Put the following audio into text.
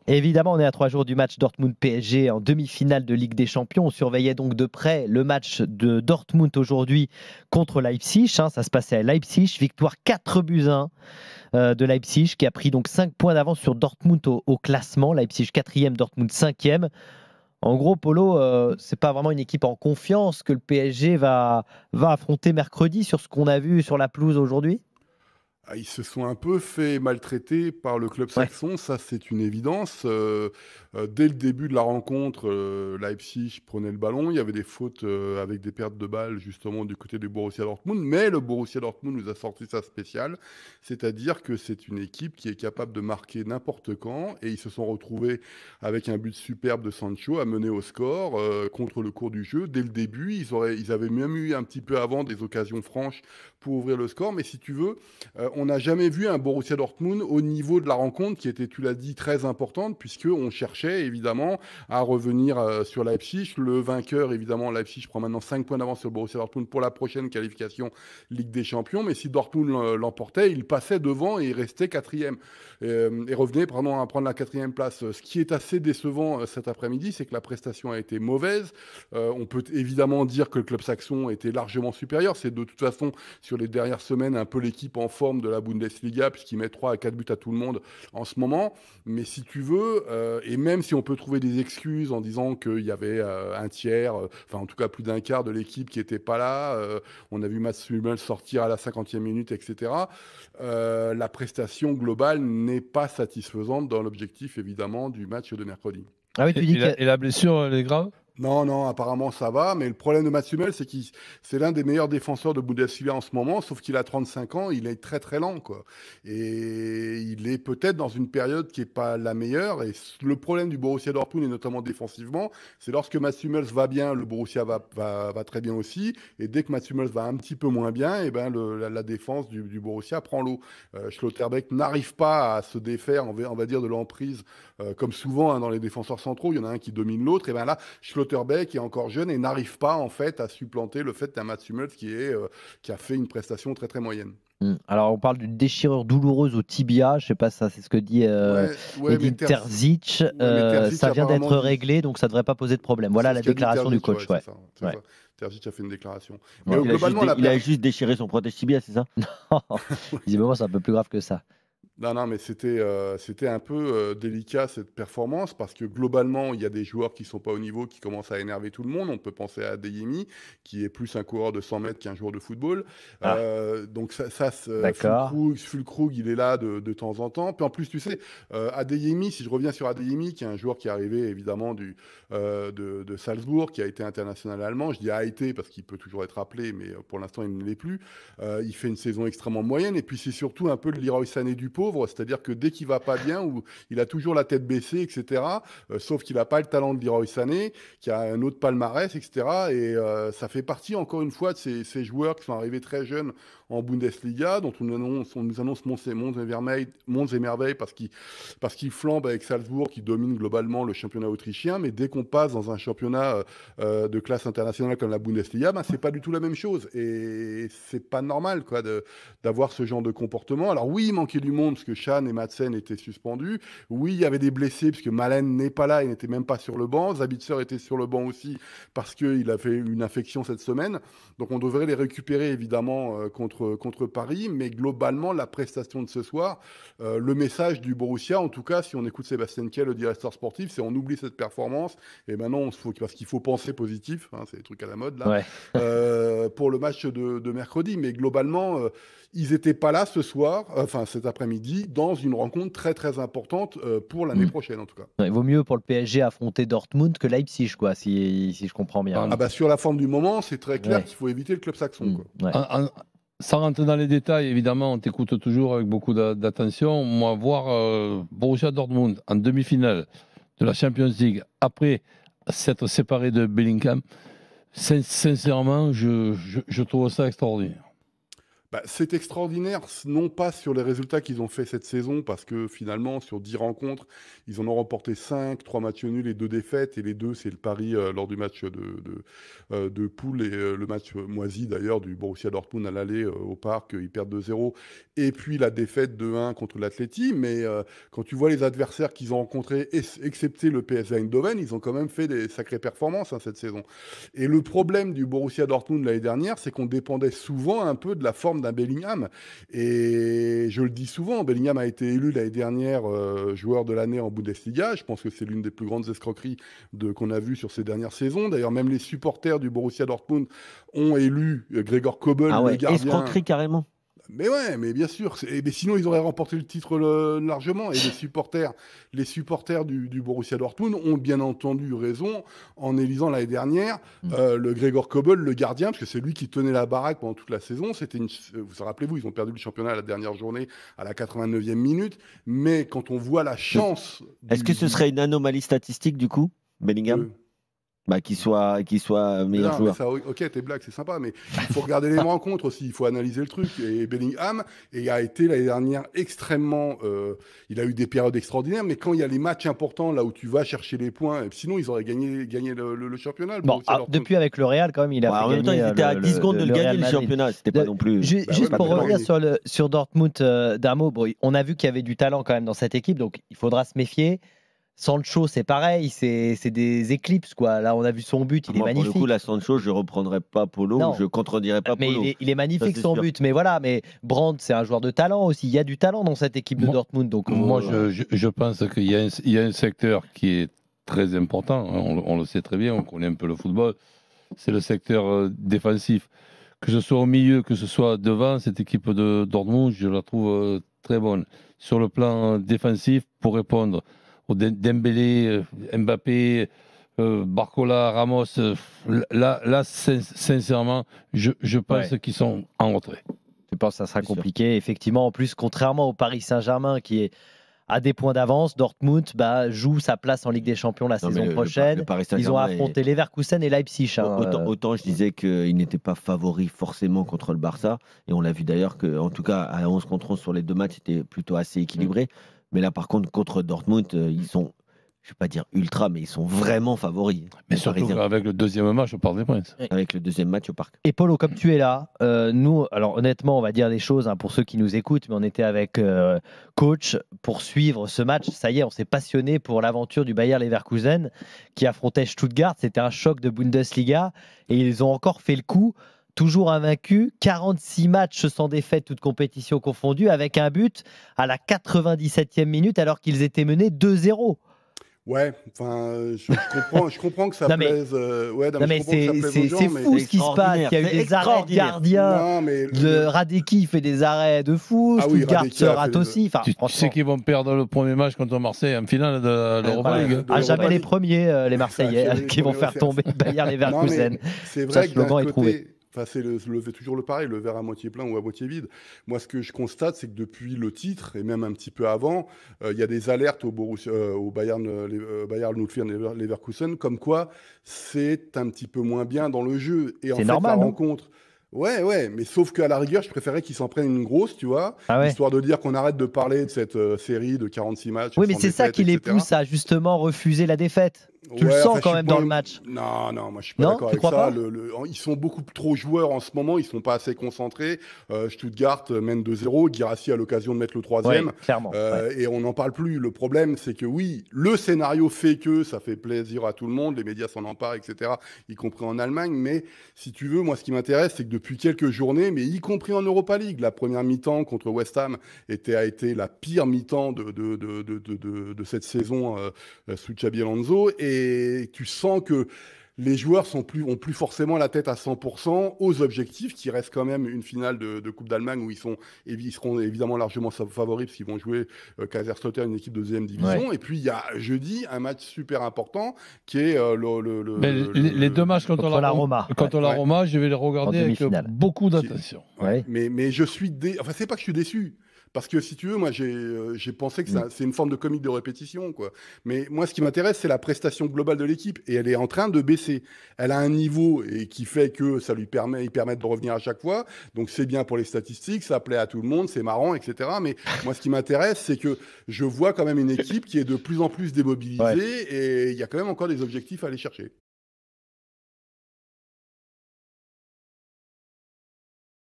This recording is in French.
Évidemment, on est à 3 jours du match Dortmund-PSG en demi-finale de Ligue des Champions. On surveillait donc de près le match de Dortmund aujourd'hui contre Leipzig. Ça se passait à Leipzig. Victoire 4-1 de Leipzig qui a pris donc 5 points d'avance sur Dortmund au classement. Leipzig 4e, Dortmund 5e. En gros, Polo, c'est pas vraiment une équipe en confiance que le PSG va affronter mercredi sur ce qu'on a vu sur la pelouse aujourd'hui. Ils se sont un peu fait maltraiter par le club Ouais. saxon, ça c'est une évidence. Dès le début de la rencontre, Leipzig prenait le ballon, il y avait des fautes avec des pertes de balles justement du côté du Borussia Dortmund, mais le Borussia Dortmund nous a sorti sa spéciale, c'est-à-dire que c'est une équipe qui est capable de marquer n'importe quand, et ils se sont retrouvés avec un but superbe de Sancho à mener au score contre le cours du jeu. Dès le début, ils avaient même eu un petit peu avant des occasions franches pour ouvrir le score, mais si tu veux, on n'a jamais vu un Borussia Dortmund au niveau de la rencontre qui était, tu l'as dit, très importante, puisqu'on cherchait évidemment à revenir sur Leipzig. Le vainqueur, évidemment, Leipzig prend maintenant 5 points d'avance sur le Borussia Dortmund pour la prochaine qualification Ligue des Champions. Mais si Dortmund l'emportait, il passait devant et il restait quatrième. Et revenait à prendre la quatrième place. Ce qui est assez décevant cet après-midi, c'est que la prestation a été mauvaise. On peut évidemment dire que le club saxon était largement supérieur. C'est de toute façon, sur les dernières semaines, un peu l'équipe en forme de la Bundesliga, puisqu'il met 3 à 4 buts à tout le monde en ce moment. Mais si tu veux, et même si on peut trouver des excuses en disant qu'il y avait un tiers, enfin en tout cas plus d'un quart de l'équipe qui n'était pas là, on a vu Mats Hummels sortir à la 50e minute, etc. La prestation globale n'est pas satisfaisante dans l'objectif évidemment du match de mercredi. Ah oui, tu dis que Et la blessure, elle est grave? Non, non, apparemment ça va, mais le problème de Mats Hummels, c'est c'est l'un des meilleurs défenseurs de Bundesliga en ce moment, sauf qu'il a 35 ans, il est très très lent, quoi. Et il est peut-être dans une période qui n'est pas la meilleure, et le problème du Borussia Dortmund, et notamment défensivement, c'est lorsque Mats Hummels va bien, le Borussia va très bien aussi, et dès que Mats Hummels va un petit peu moins bien, et ben la défense du Borussia prend l'eau. Schlotterbeck n'arrive pas à se défaire, on va dire, de l'emprise, comme souvent dans les défenseurs centraux, il y en a un qui domine l'autre, et ben là, Schlotterbeck est encore jeune et n'arrive pas en fait à supplanter le fait d'un Mats Hummels qui a fait une prestation très très moyenne. Alors, on parle d'une déchirure douloureuse au tibia. Je sais pas, ça, c'est ce que dit Mais Edin Terzic. Terzic Ça vient d'être apparemment dit. réglé, donc ça devrait pas poser de problème. Voilà C'est ce la qu'a dit déclaration du Terzic, coach. ouais, Ouais. c'est ça, c'est Ouais. ça. Terzic a fait une déclaration. Ouais. Mais globalement, Il a juste déchiré son protège tibia, c'est ça? Visiblement, c'est un peu plus grave que ça. Non, non, mais c'était un peu délicat cette performance parce que globalement, il y a des joueurs qui ne sont pas au niveau, qui commencent à énerver tout le monde. On peut penser à Adeyemi, qui est plus un coureur de 100 mètres qu'un joueur de football. Ah. Donc D'accord. Füllkrug, il est là de temps en temps. Puis en plus, tu sais, Adeyemi, si je reviens sur Adeyemi, qui est un joueur qui est arrivé évidemment de Salzbourg, qui a été international allemand. Je dis a été parce qu'il peut toujours être appelé, mais pour l'instant, il ne l'est plus. Il fait une saison extrêmement moyenne. Et puis c'est surtout un peu le Leroy Sané du pauvre, c'est-à-dire que dès qu'il va pas bien, il a toujours la tête baissée, etc. Sauf qu'il n'a pas le talent de Leroy Sané, qui a un autre palmarès, etc. Et ça fait partie, encore une fois, de ces joueurs qui sont arrivés très jeunes en Bundesliga, dont on nous annonce Monts et Merveilles parce qu'il flambe avec Salzbourg, qui domine globalement le championnat autrichien. Mais dès qu'on passe dans un championnat de classe internationale comme la Bundesliga, c'est pas du tout la même chose. Et c'est pas normal, quoi, d'avoir ce genre de comportement. Alors oui, il manquait du monde parce que Chan et Madsen étaient suspendus. Oui, il y avait des blessés parce que Malen n'est pas là, il n'était même pas sur le banc. Zabitzer était sur le banc aussi parce qu'il a fait une infection cette semaine. Donc on devrait les récupérer évidemment contre Paris. Mais globalement, la prestation de ce soir, le message du Borussia, en tout cas, si on écoute Sébastien Kehl, le directeur sportif, c'est on oublie cette performance. Et maintenant, parce qu'il faut penser positif, c'est des trucs à la mode là, pour le match de mercredi. Mais globalement, ils n'étaient pas là ce soir, cet après-midi, dans une rencontre très très importante pour l'année prochaine en tout cas. Il vaut mieux pour le PSG affronter Dortmund que Leipzig, quoi, si je comprends bien. Sur la forme du moment, c'est très clair qu'il faut éviter le club saxon. Quoi. Sans rentrer dans les détails, évidemment, on t'écoute toujours avec beaucoup d'attention. Moi, voir Borussia Dortmund en demi-finale de la Champions League, après s'être séparé de Bellingham, sincèrement, je trouve ça extraordinaire. C'est extraordinaire, non pas sur les résultats qu'ils ont fait cette saison, parce que finalement, sur 10 rencontres, ils en ont remporté 5, 3 matchs nuls et 2 défaites, et les 2, c'est le pari lors du match de poule et le match moisi d'ailleurs du Borussia Dortmund à l'aller au parc, ils perdent 2-0, et puis la défaite 2-1 contre l'Atleti, mais quand tu vois les adversaires qu'ils ont rencontrés, excepté le PSV Eindhoven, ils ont quand même fait des sacrées performances cette saison. Et le problème du Borussia Dortmund l'année dernière, c'est qu'on dépendait souvent un peu de la forme d'un Bellingham. Et je le dis souvent, Bellingham a été élu l'année dernière joueur de l'année en Bundesliga. Je pense que c'est l'une des plus grandes escroqueries qu'on a vues sur ces dernières saisons. D'ailleurs, même les supporters du Borussia Dortmund ont élu Gregor Kobel, le gardien. Escroquerie carrément. Mais ouais, mais bien sûr. Mais sinon, ils auraient remporté le titre largement. Et les supporters du Borussia Dortmund ont bien entendu raison en élisant l'année dernière le Gregor Kobel, le gardien, parce que c'est lui qui tenait la baraque pendant toute la saison. Vous rappelez-vous, ils ont perdu le championnat à la dernière journée, à la 89e minute. Mais quand on voit la chance... Est-ce que ce serait une anomalie statistique, du coup, Bellingham qu'il soit meilleur joueur. Ok, tes blagues, c'est sympa, mais il faut regarder les rencontres aussi, il faut analyser le truc. Et Bellingham a été l'année dernière extrêmement... il a eu des périodes extraordinaires, mais quand il y a les matchs importants, là où tu vas chercher les points, sinon ils auraient gagné le championnat. Depuis avec le Real, quand même, il a fait en même temps, ils étaient à 10 secondes de le gagner, le championnat. C'était pas non plus... Juste pour revenir sur Dortmund, d'un mot, on a vu qu'il y avait du talent quand même dans cette équipe, donc il faudra se méfier. Sancho, c'est pareil, c'est des éclipses, quoi. Là, on a vu son but, il est magnifique. Pour le coup, la Sancho, je ne reprendrai pas Polo, je ne contredirai pas Polo. Mais il est magnifique, son but. Mais voilà, mais Brandt, c'est un joueur de talent aussi. Il y a du talent dans cette équipe de Dortmund. Donc, moi, je pense qu'il y a un secteur qui est très important. On le sait très bien, on connaît un peu le football. C'est le secteur défensif. Que ce soit au milieu, que ce soit devant, cette équipe de Dortmund, je la trouve très bonne. Sur le plan défensif, pour répondre au Dembélé, Mbappé, Barcola, Ramos, là sincèrement, je pense qu'ils sont en retrait. Je pense que ça sera compliqué. Effectivement, en plus, contrairement au Paris Saint-Germain qui est à des points d'avance, Dortmund joue sa place en Ligue des Champions la saison prochaine. Ils ont affronté Leverkusen et Leipzig. Autant je disais qu'ils n'étaient pas favoris forcément contre le Barça, et on l'a vu d'ailleurs qu'en tout cas à 11 contre 11 sur les deux matchs, c'était plutôt assez équilibré. Mais là, par contre, contre Dortmund, ils sont, je ne vais pas dire ultra, mais ils sont vraiment favoris. Mais surtout avec le deuxième match au Parc des Princes. Avec le deuxième match au Parc. Et Polo, comme tu es là, nous, alors honnêtement, on va dire des choses pour ceux qui nous écoutent, mais on était avec coach pour suivre ce match. Ça y est, on s'est passionné pour l'aventure du Bayer Leverkusen qui affrontait Stuttgart. C'était un choc de Bundesliga et ils ont encore fait le coup. Toujours invaincu, 46 matchs sans défaite, toutes compétitions confondues, avec un but à la 97e minute alors qu'ils étaient menés 2-0. Ouais, enfin, je comprends que ça plaise. C'est fou ce qui se passe. Il y a eu des arrêts de gardiens. Le Radecki fait des arrêts de fou. Stuttgart se rate aussi. Tu sais qu'ils vont perdre le premier match contre Marseille en finale de l'Europa League. Jamais les premiers, les Marseillais, qui vont faire tomber Bayer Leverkusen. C'est vrai que d'un côté... c'est toujours le pareil, le verre à moitié plein ou à moitié vide. Moi, ce que je constate, c'est que depuis le titre, et même un petit peu avant, il y a des alertes au Bayern Leverkusen, comme quoi c'est un petit peu moins bien dans le jeu. Et en fait, normal, la rencontre... Ouais, mais sauf qu'à la rigueur, je préférais qu'ils s'en prennent une grosse, tu vois, histoire de dire qu'on arrête de parler de cette série de 46 matchs. Oui, mais c'est ça qui les pousse à justement refuser la défaite. Tu le sens quand même dans le match. Non, moi je suis pas d'accord avec ça. Ils sont beaucoup trop joueurs en ce moment, ils sont pas assez concentrés. Stuttgart mène 2-0, Guirassy a l'occasion de mettre le troisième. Clairement. Et on n'en parle plus. Le problème, c'est que oui, le scénario fait que ça fait plaisir à tout le monde, les médias s'en emparent, etc., y compris en Allemagne. Mais si tu veux, moi ce qui m'intéresse, c'est que depuis quelques journées, mais y compris en Europa League, la première mi-temps contre West Ham a été la pire mi-temps de cette saison sous Xabi Alonso. Et tu sens que les joueurs ont plus forcément la tête à 100% aux objectifs, qui reste quand même une finale de Coupe d'Allemagne où ils seront évidemment largement favoris parce qu'ils vont jouer Kaiserslautern, une équipe de deuxième division. Et puis il y a jeudi un match super important qui est les deux matchs contre la Roma. Contre la Roma, je vais les regarder avec beaucoup d'attention. Mais je suis c'est pas que je suis déçu. Parce que si tu veux, moi j'ai pensé que c'est une forme de comique de répétition, quoi. Mais moi, ce qui m'intéresse, c'est la prestation globale de l'équipe, et elle est en train de baisser. Elle a un niveau et qui fait que ça lui permet de revenir à chaque fois. Donc c'est bien pour les statistiques, ça plaît à tout le monde, c'est marrant, etc. Mais moi, ce qui m'intéresse, c'est que je vois quand même une équipe qui est de plus en plus démobilisée, et il y a quand même encore des objectifs à aller chercher.